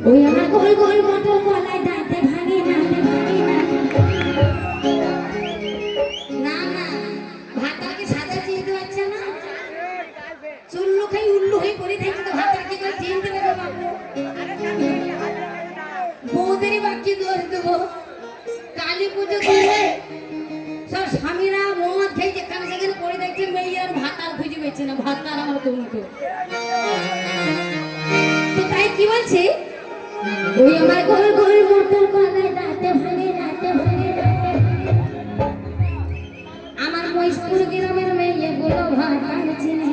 ওই আমার গোল গোল মটর কলাই দাঁতে ভাঙে না না না ভাতাকে সাদা চিনতে পারছে না চুল্লু খাই উল্লু হয়ে পড়ে থাকছে তো ভাতাকে কেউ চিনতে পারবে বাবু বৌদেরই বাকি দোষ দেবো কালী পুজো দিয়ে সব স্বামীরা মদ খেয়ে যেখানে সেখানে পড়ে দেখছে মেয়ের ভাতার খুঁজে পেয়েছে না ভাতার আমার কমতো তো তাই কি বলছে ওই আমার গোল গোল মটর কলাই দাঁতে ভাঙে আমার মহেশপুর গ্রামের মেয়েগুলো ভাতার চিনে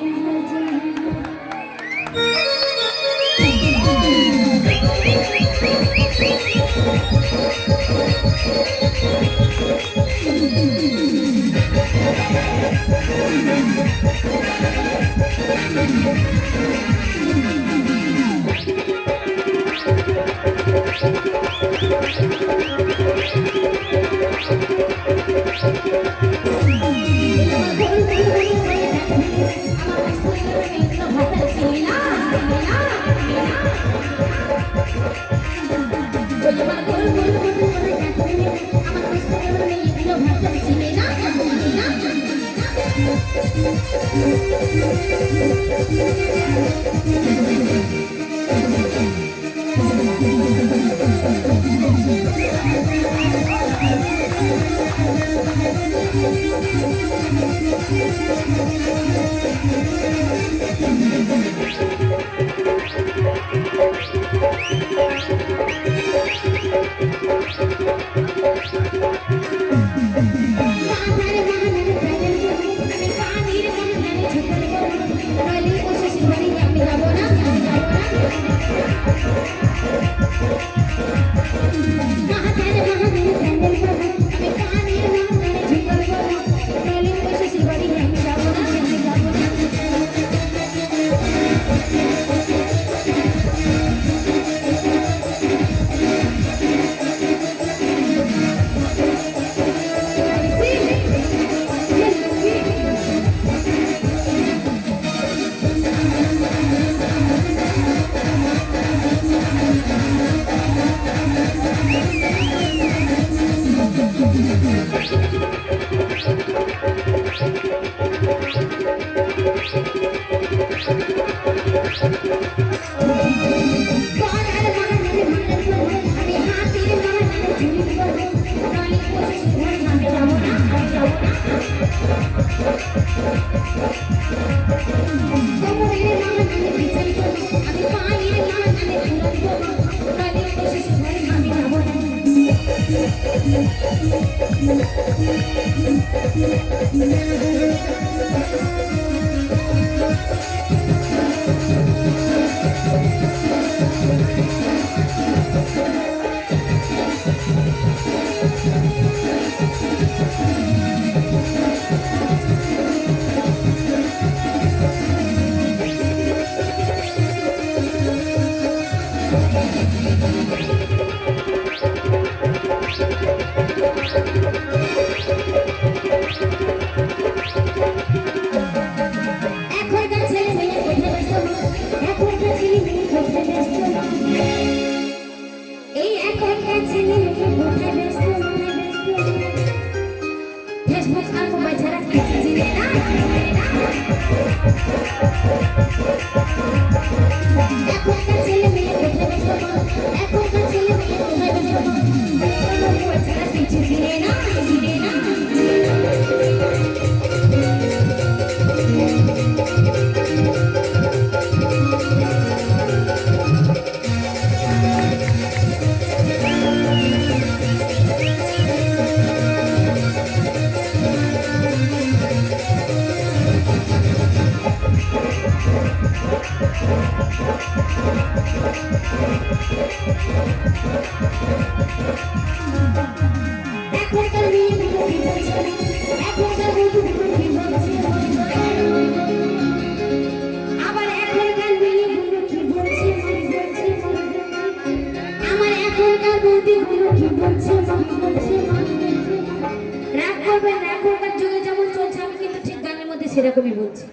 সেরকমই বলছি।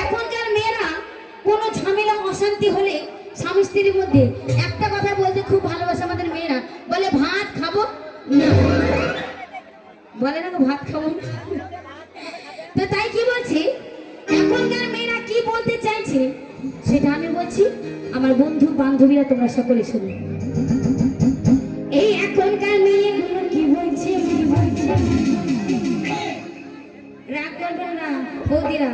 এখনকার মেয়েরা কোনো ঝামেলা অশান্তি হলে স্বামীর স্ত্রীর মধ্যে একটা কথা বলতে খুব ভালোবাসে আমাদের মেয়েরা, বলে ভাত খাবো না, বলে না গো ভাত খাবো না। তো তাই কি বলছি, এখনকার মেয়েরা কি বলতে চাইছে সেটা আমি বলছি, আমার বন্ধু বান্ধবীরা তোমরা সকলে শুনো। এই এখনকার মেয়েগুলো কি বলছে, রাগ করবেন না বৌদিরা,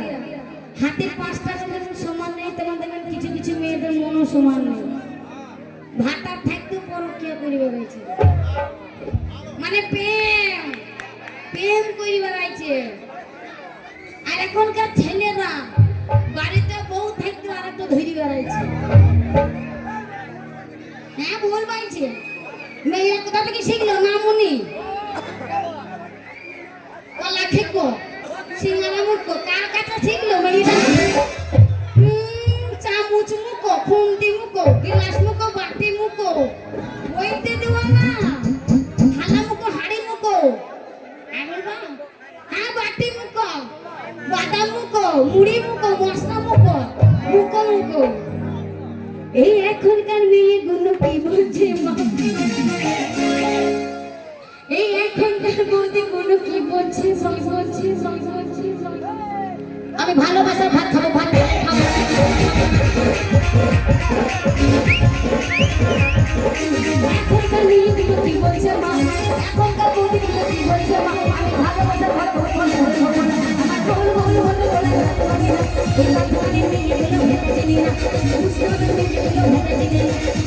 হাতের পাঁচটা যেমন সমান নেই তেমন দেখবেন কিছু কিছু মেয়েদের মনও সমান নেই। ভাতার থাকতেও পরকিয়া করিবে রয়েছে, মানে প্রেম প্রেম করিবে রয়েছে। আর এখনকার ছেলেরা বাড়িতে বউ থাকতে আর একটা ধরি বেড়াইছে। হ্যাঁ বল পাইছে, মেয়েরা কোথা থেকে শিখলো না মনি কলা খেকো সিঙ্গারা মুখো কার কাছে শিখলো মেয়েরা? চামচ মুখো, খুন্তি মুখো, গিলাস মুখো, বাটি মুখো, ওইতে দেওয়া না, থালা মুখো, হাড়ি মুখো, হ্যাঁ বাটি মুখো, বাদাম মুখো, মুড়ি মুখো, মশলা মুখো, মুখো মুখো। এই এখনকার মেয়েগুলো কি বলছে মা, এই এখনকার বৌদিগুলো কি বলছে, আমি ভালোবাসার ভাত খাবো, ভাত খাবো। এখনকার মেয়েগুলো কি বলছে মা, এখনকার বৌদিগুলো কি বলছে মা, আমি ভালোবাসার ভাত খাবো, আমার বল বল বল বলে এই বাচ্চাদের মেয়েগুলো ভেবে চিনি না, বুঝতে হবে মেয়েগুলো ভেবে চিনি না।